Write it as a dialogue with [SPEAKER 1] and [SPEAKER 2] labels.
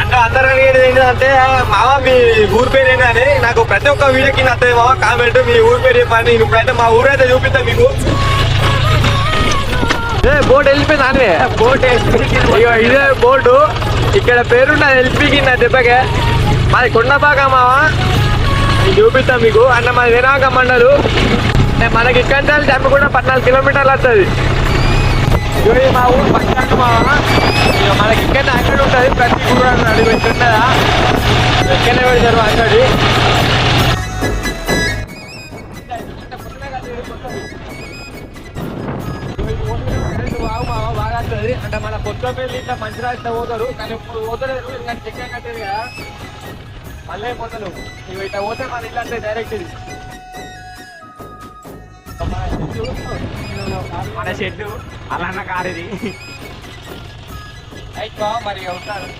[SPEAKER 1] అంటే అందరూ అడిగేది ఏంటంటే మామ మీ ఊరు పేరు ఏంటని నాకు ప్రతి ఒక్క వీడియో కింద వస్తుంది మామ కామెంట్ మీ ఊరు పేరు చెప్పండి. ఇప్పుడైతే మా ఊరు అయితే చూపిస్తాను మీకు. బోట్ వెళ్ళిపోయింది అనే బోట్ ఇదే బోటు ఇక్కడ పేరున్నది ఎల్పి కింద దెబ్బకే మాది కొండపాక మామ చూపిస్తాం మీకు. అంటే మాది వినాయక మండలు మనకి ఇక్కడ నుంచి కూడా 14 కిలోమీటర్లు వస్తుంది. మా ఊరు పక్కన మామ మనకి ఇక్కడ అంగడి ఉంటుంది ప్రతి ఊరు అన్నాడు ఇక్కడ ఎక్కడనే పెడతారు అంగడి. బాగా వస్తుంది అంటే మన కొత్త పెళ్లి ఇట్లా మంచి రాష్ట్రం పోతారు కానీ ఇప్పుడు పోతలేరు ఇంకా చెక్క కట్టేది కదా మళ్ళీ పోతారు. ఇవి ఇట్లా పోతే మన ఇల్లు అంటే డైరెక్ట్ ఇది మన షెడ్డు అలా కారు ఇది. అయితే మరి ఉంటారు.